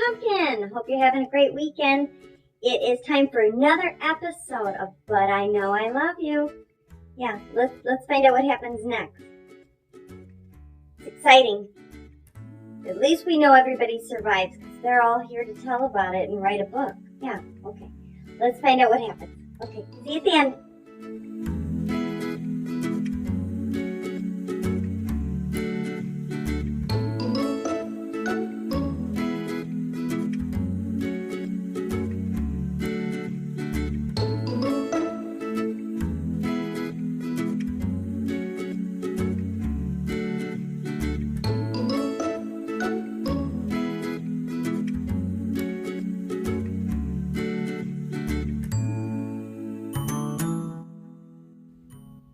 Pumpkin! Hope you're having a great weekend. It is time for another episode of But I Know I Love You. Yeah, let's find out what happens next. It's exciting. At least we know everybody survives because they're all here to tell about it and write a book. Yeah, okay. Let's find out what happens. Okay, see you at the end.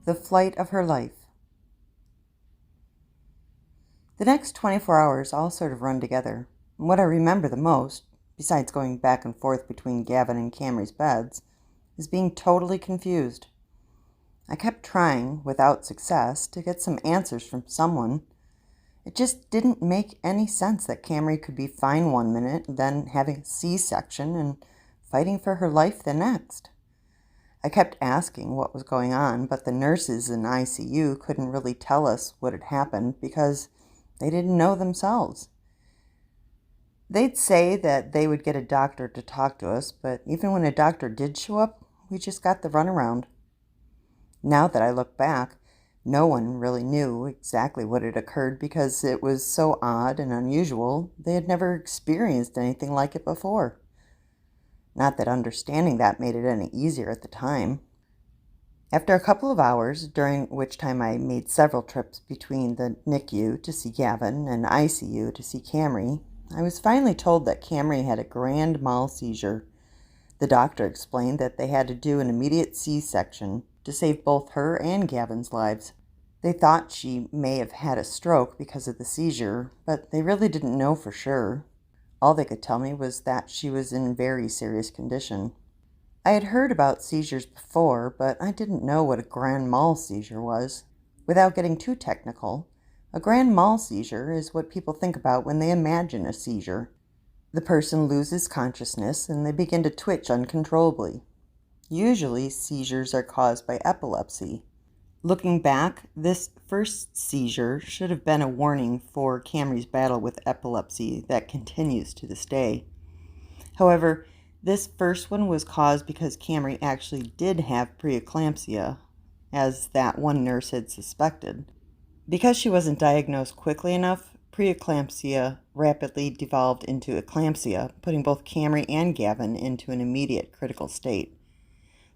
The flight of her life. The next 24 hours all sort of run together. And what I remember the most, besides going back and forth between Gavin and Camre's beds, is being totally confused. I kept trying, without success, to get some answers from someone. It just didn't make any sense that Camre could be fine one minute, then having a C-section and fighting for her life the next. I kept asking what was going on, but the nurses in ICU couldn't really tell us what had happened because they didn't know themselves. They'd say that they would get a doctor to talk to us, but even when a doctor did show up, we just got the runaround. Now that I look back, no one really knew exactly what had occurred because it was so odd and unusual. They had never experienced anything like it before. Not that understanding that made it any easier at the time. After a couple of hours, during which time I made several trips between the NICU to see Gavin and ICU to see Camre, I was finally told that Camre had a grand mal seizure. The doctor explained that they had to do an immediate C-section to save both her and Gavin's lives. They thought she may have had a stroke because of the seizure, but they really didn't know for sure. All they could tell me was that she was in very serious condition. I had heard about seizures before, but I didn't know what a grand mal seizure was. Without getting too technical, a grand mal seizure is what people think about when they imagine a seizure. The person loses consciousness and they begin to twitch uncontrollably. Usually, seizures are caused by epilepsy. Looking back, this first seizure should have been a warning for Camre's battle with epilepsy that continues to this day. However, this first one was caused because Camre actually did have preeclampsia, as that one nurse had suspected. Because she wasn't diagnosed quickly enough, preeclampsia rapidly devolved into eclampsia, putting both Camre and Gavin into an immediate critical state.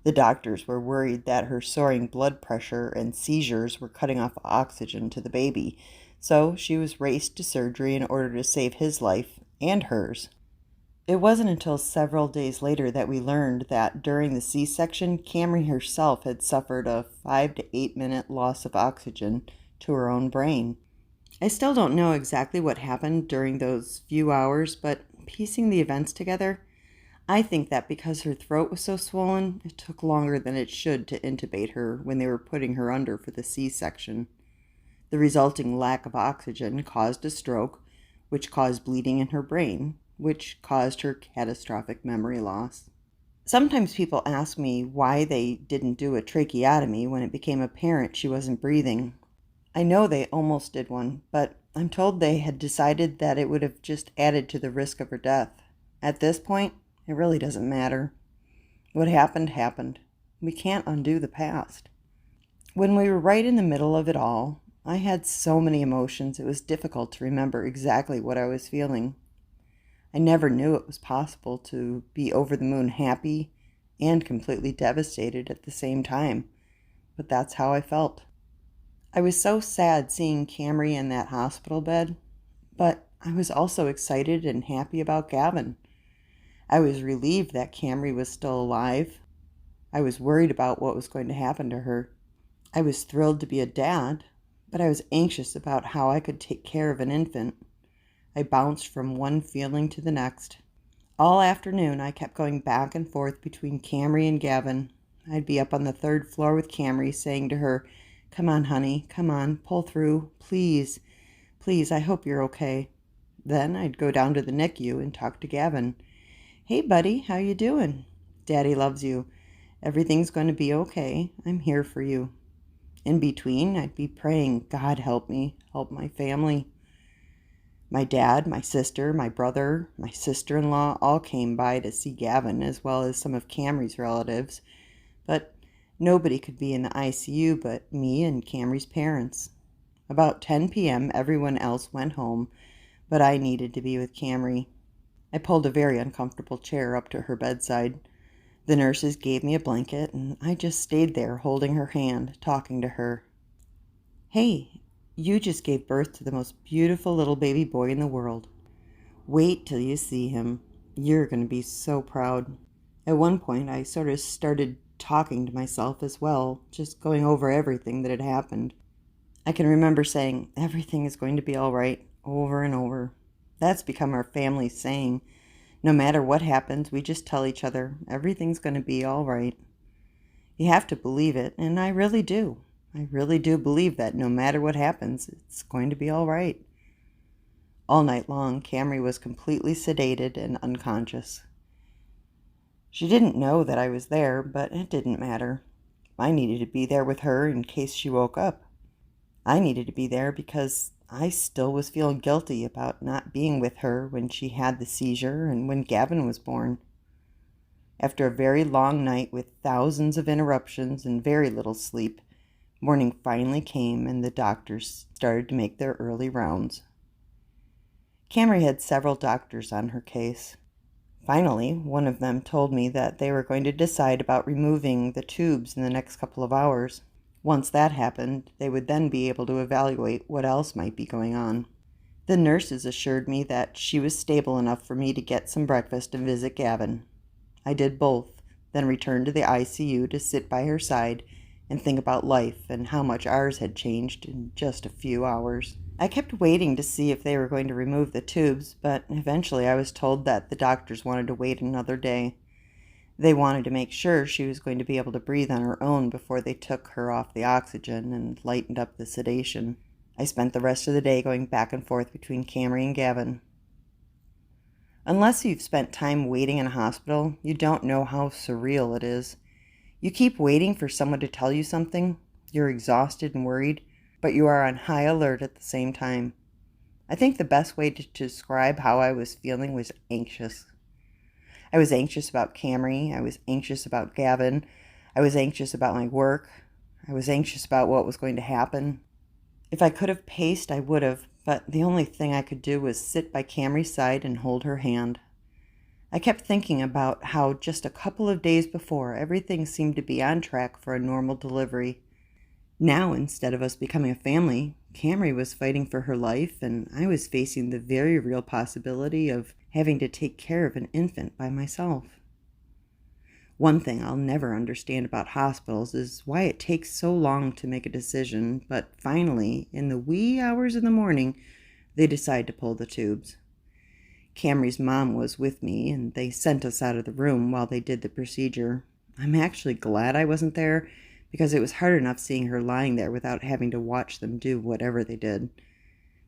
The doctors were worried that her soaring blood pressure and seizures were cutting off oxygen to the baby, so she was raced to surgery in order to save his life and hers. It wasn't until several days later that we learned that during the C-section, Camre herself had suffered a 5 to 8 minute loss of oxygen to her own brain. I still don't know exactly what happened during those few hours, but piecing the events together, I think that because her throat was so swollen, it took longer than it should to intubate her when they were putting her under for the C-section. The resulting lack of oxygen caused a stroke, which caused bleeding in her brain, which caused her catastrophic memory loss. Sometimes people ask me why they didn't do a tracheotomy when it became apparent she wasn't breathing. I know they almost did one, but I'm told they had decided that it would have just added to the risk of her death. At this point, it really doesn't matter. What happened, happened. We can't undo the past. When we were right in the middle of it all, I had so many emotions it was difficult to remember exactly what I was feeling. I never knew it was possible to be over the moon happy and completely devastated at the same time, but that's how I felt. I was so sad seeing Camre in that hospital bed, but I was also excited and happy about Gavin. I was relieved that Camre was still alive. I was worried about what was going to happen to her. I was thrilled to be a dad, but I was anxious about how I could take care of an infant. I bounced from one feeling to the next. All afternoon, I kept going back and forth between Camre and Gavin. I'd be up on the 3rd floor with Camre, saying to her, "Come on, honey, come on, pull through, please. Please, I hope you're okay." Then I'd go down to the NICU and talk to Gavin. "Hey, buddy, how you doing? Daddy loves you. Everything's going to be okay. I'm here for you." In between, I'd be praying, "God help me, help my family." My dad, my sister, my brother, my sister-in-law all came by to see Gavin, as well as some of Camre's relatives, but nobody could be in the ICU but me and Camre's parents. About 10 p.m., everyone else went home, but I needed to be with Camre. I pulled a very uncomfortable chair up to her bedside. The nurses gave me a blanket, and I just stayed there holding her hand, talking to her. "Hey, you just gave birth to the most beautiful little baby boy in the world. Wait till you see him. You're going to be so proud." At one point, I sort of started talking to myself as well, just going over everything that had happened. I can remember saying, "Everything is going to be all right," over and over. That's become our family saying. No matter what happens, we just tell each other, everything's going to be all right. You have to believe it, and I really do. I really do believe that no matter what happens, it's going to be all right. All night long, Camre was completely sedated and unconscious. She didn't know that I was there, but it didn't matter. I needed to be there with her in case she woke up. I needed to be there because I still was feeling guilty about not being with her when she had the seizure and when Gavin was born. After a very long night with thousands of interruptions and very little sleep, morning finally came and the doctors started to make their early rounds. Camre had several doctors on her case. Finally, one of them told me that they were going to decide about removing the tubes in the next couple of hours. Once that happened, they would then be able to evaluate what else might be going on. The nurses assured me that she was stable enough for me to get some breakfast and visit Gavin. I did both, then returned to the ICU to sit by her side and think about life and how much ours had changed in just a few hours. I kept waiting to see if they were going to remove the tubes, but eventually I was told that the doctors wanted to wait another day. They wanted to make sure she was going to be able to breathe on her own before they took her off the oxygen and lightened up the sedation. I spent the rest of the day going back and forth between Camre and Gavin. Unless you've spent time waiting in a hospital, you don't know how surreal it is. You keep waiting for someone to tell you something. You're exhausted and worried, but you are on high alert at the same time. I think the best way to describe how I was feeling was anxious. I was anxious about Camre. I was anxious about Gavin. I was anxious about my work. I was anxious about what was going to happen. If I could have paced, I would have, but the only thing I could do was sit by Camre's side and hold her hand. I kept thinking about how just a couple of days before, everything seemed to be on track for a normal delivery. Now, instead of us becoming a family, Camre was fighting for her life, and I was facing the very real possibility of having to take care of an infant by myself. One thing I'll never understand about hospitals is why it takes so long to make a decision, but finally, in the wee hours of the morning, they decide to pull the tubes. Camre's mom was with me, and they sent us out of the room while they did the procedure. I'm actually glad I wasn't there, because it was hard enough seeing her lying there without having to watch them do whatever they did.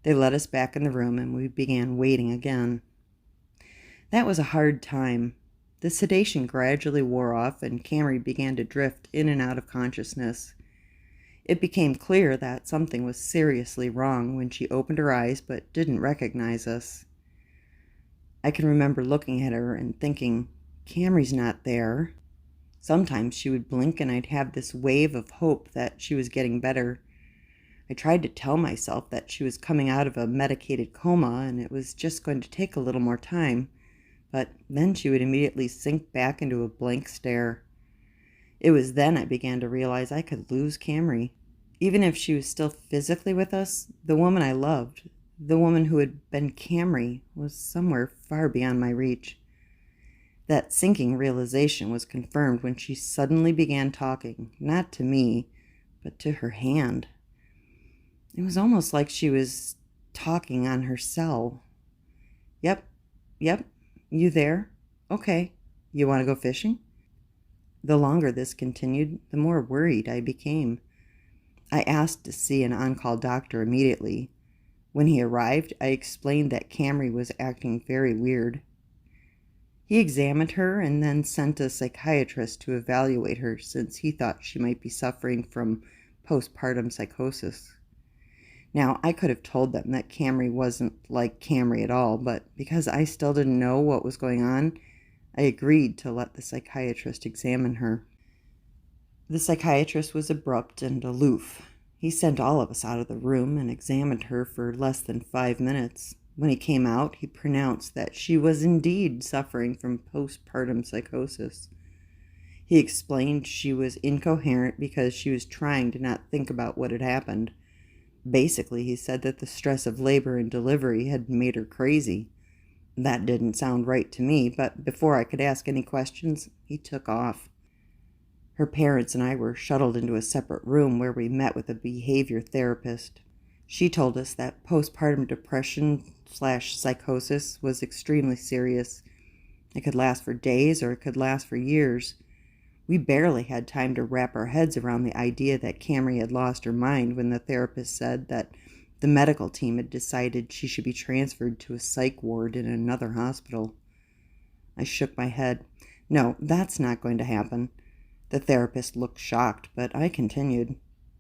They let us back in the room, and we began waiting again. That was a hard time. The sedation gradually wore off, and Camre began to drift in and out of consciousness. It became clear that something was seriously wrong when she opened her eyes but didn't recognize us. I can remember looking at her and thinking, Camre's not there. Sometimes she would blink and I'd have this wave of hope that she was getting better. I tried to tell myself that she was coming out of a medicated coma and it was just going to take a little more time. But then she would immediately sink back into a blank stare. It was then I began to realize I could lose Camre. Even if she was still physically with us, the woman I loved, the woman who had been Camre, was somewhere far beyond my reach. That sinking realization was confirmed when she suddenly began talking, not to me, but to her hand. It was almost like she was talking on her cell. Yep, you there? Okay, you want to go fishing? The longer this continued, the more worried I became. I asked to see an on-call doctor immediately. When he arrived, I explained that Camre was acting very weird. He examined her and then sent a psychiatrist to evaluate her since he thought she might be suffering from postpartum psychosis. Now, I could have told them that Camre wasn't like Camre at all, but because I still didn't know what was going on, I agreed to let the psychiatrist examine her. The psychiatrist was abrupt and aloof. He sent all of us out of the room and examined her for less than 5 minutes. When he came out, he pronounced that she was indeed suffering from postpartum psychosis. He explained she was incoherent because she was trying to not think about what had happened. Basically, he said that the stress of labor and delivery had made her crazy. That didn't sound right to me, but before I could ask any questions, he took off. Her parents and I were shuttled into a separate room where we met with a behavior therapist. She told us that postpartum depression/psychosis was extremely serious. It could last for days or it could last for years. We barely had time to wrap our heads around the idea that Camre had lost her mind when the therapist said that the medical team had decided she should be transferred to a psych ward in another hospital. I shook my head. No, that's not going to happen. The therapist looked shocked, but I continued.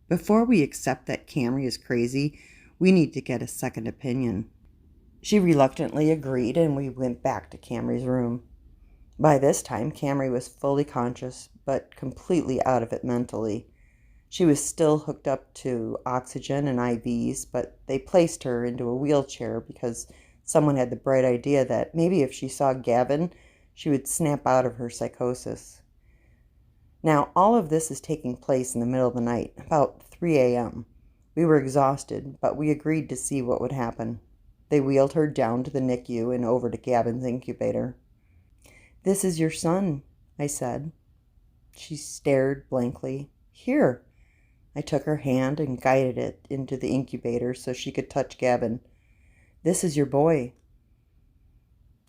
Before we accept that Camre is crazy, we need to get a second opinion. She reluctantly agreed, and we went back to Camre's room. By this time, Camre was fully conscious, but completely out of it mentally. She was still hooked up to oxygen and IVs, but they placed her into a wheelchair because someone had the bright idea that maybe if she saw Gavin, she would snap out of her psychosis. Now, all of this is taking place in the middle of the night, about 3 a.m. We were exhausted, but we agreed to see what would happen. They wheeled her down to the NICU and over to Gavin's incubator. "This is your son," I said. She stared blankly. "Here." I took her hand and guided it into the incubator so she could touch Gavin. "This is your boy."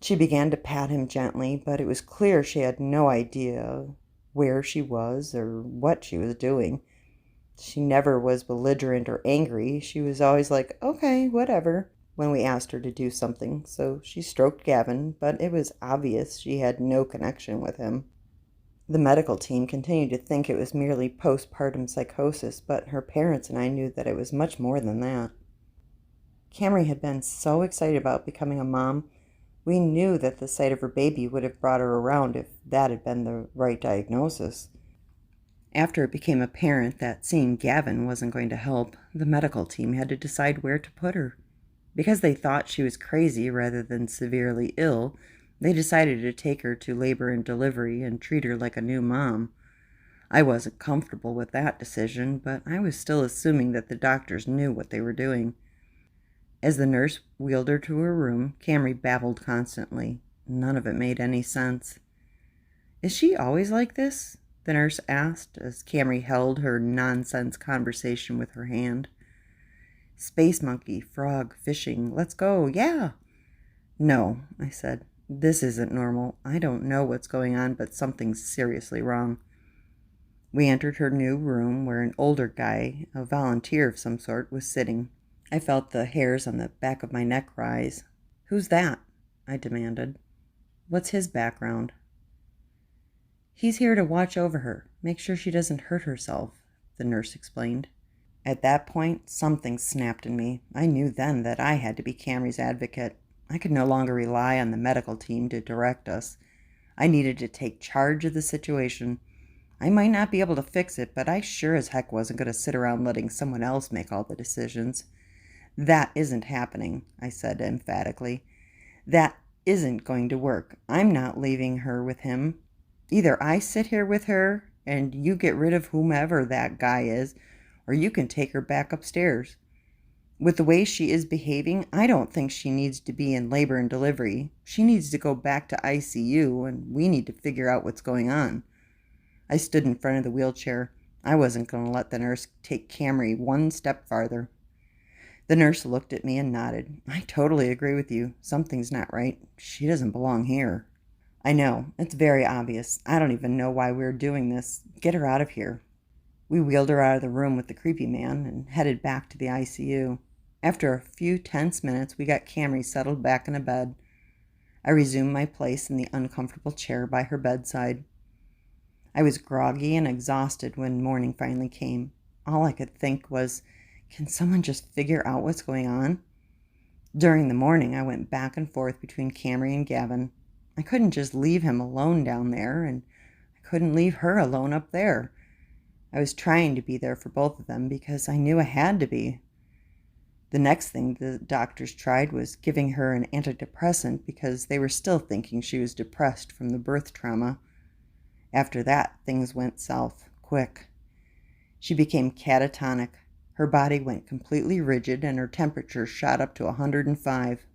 She began to pat him gently, but it was clear she had no idea where she was or what she was doing. She never was belligerent or angry. She was always like, "Okay, whatever," when we asked her to do something. So she stroked Gavin, but it was obvious she had no connection with him. The medical team continued to think it was merely postpartum psychosis, but her parents and I knew that it was much more than that. Camre had been so excited about becoming a mom. We knew that the sight of her baby would have brought her around if that had been the right diagnosis. After it became apparent that seeing Gavin wasn't going to help, the medical team had to decide where to put her. Because they thought she was crazy rather than severely ill, they decided to take her to labor and delivery and treat her like a new mom. I wasn't comfortable with that decision, but I was still assuming that the doctors knew what they were doing. As the nurse wheeled her to her room, Camre babbled constantly. None of it made any sense. "Is she always like this?" the nurse asked as Camre held her nonsense conversation with her hand. "Space monkey, frog, fishing, let's go, yeah." "No," I said. "This isn't normal. I don't know what's going on, but something's seriously wrong." We entered her new room where an older guy, a volunteer of some sort, was sitting. I felt the hairs on the back of my neck rise. "Who's that?" I demanded. "What's his background?" "He's here to watch over her, make sure she doesn't hurt herself," the nurse explained. At that point, something snapped in me. I knew then that I had to be Camre's advocate. I could no longer rely on the medical team to direct us. I needed to take charge of the situation. I might not be able to fix it, but I sure as heck wasn't going to sit around letting someone else make all the decisions. "That isn't happening," I said emphatically. "That isn't going to work. I'm not leaving her with him. Either I sit here with her and you get rid of whomever that guy is, or you can take her back upstairs. With the way she is behaving, I don't think she needs to be in labor and delivery. She needs to go back to ICU, and we need to figure out what's going on." I stood in front of the wheelchair. I wasn't going to let the nurse take Camre one step farther. The nurse looked at me and nodded. "I totally agree with you. Something's not right. She doesn't belong here." "I know. It's very obvious. I don't even know why we're doing this. Get her out of here." We wheeled her out of the room with the creepy man and headed back to the ICU. After a few tense minutes, we got Camre settled back in a bed. I resumed my place in the uncomfortable chair by her bedside. I was groggy and exhausted when morning finally came. All I could think was, can someone just figure out what's going on? During the morning, I went back and forth between Camre and Gavin. I couldn't just leave him alone down there, and I couldn't leave her alone up there. I was trying to be there for both of them because I knew I had to be. The next thing the doctors tried was giving her an antidepressant because they were still thinking she was depressed from the birth trauma. After that, things went south, quick. She became catatonic. Her body went completely rigid and her temperature shot up to 105.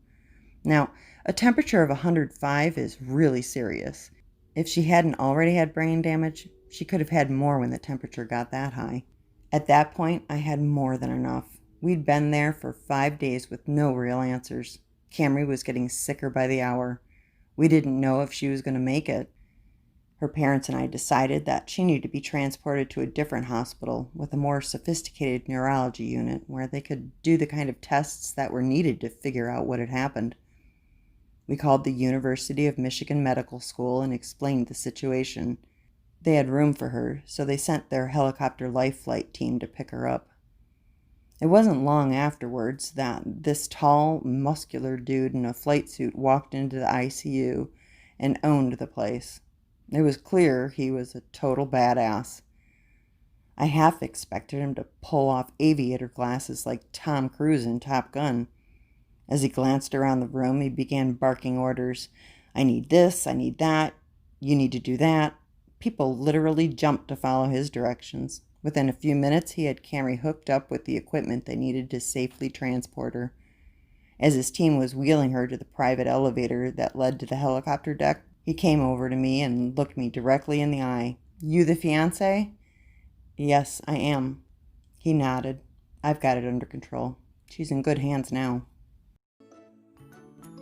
Now, a temperature of 105 is really serious. If she hadn't already had brain damage, she could have had more when the temperature got that high. At that point, I had more than enough. We'd been there for 5 days with no real answers. Camre was getting sicker by the hour. We didn't know if she was going to make it. Her parents and I decided that she needed to be transported to a different hospital with a more sophisticated neurology unit where they could do the kind of tests that were needed to figure out what had happened. We called the University of Michigan Medical School and explained the situation. They had room for her, so they sent their helicopter life flight team to pick her up. It wasn't long afterwards that this tall, muscular dude in a flight suit walked into the ICU and owned the place. It was clear he was a total badass. I half expected him to pull off aviator glasses like Tom Cruise in Top Gun. As he glanced around the room, he began barking orders. I need this, I need that, you need to do that. People literally jumped to follow his directions. Within a few minutes, he had Camre hooked up with the equipment they needed to safely transport her. As his team was wheeling her to the private elevator that led to the helicopter deck, he came over to me and looked me directly in the eye. You the fiancée? Yes, I am. He nodded. I've got it under control. She's in good hands now.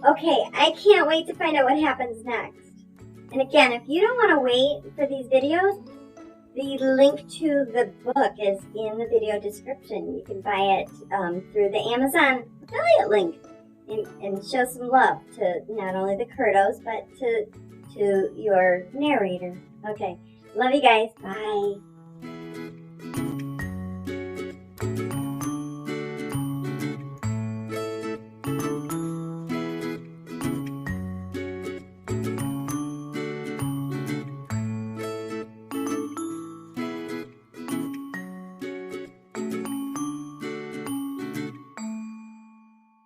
Okay, I can't wait to find out what happens next. And again, if you don't want to wait for these videos, the link to the book is in the video description. You can buy it through the Amazon affiliate link and show some love to not only the Curtos, but to your narrator. Okay, love you guys. Bye.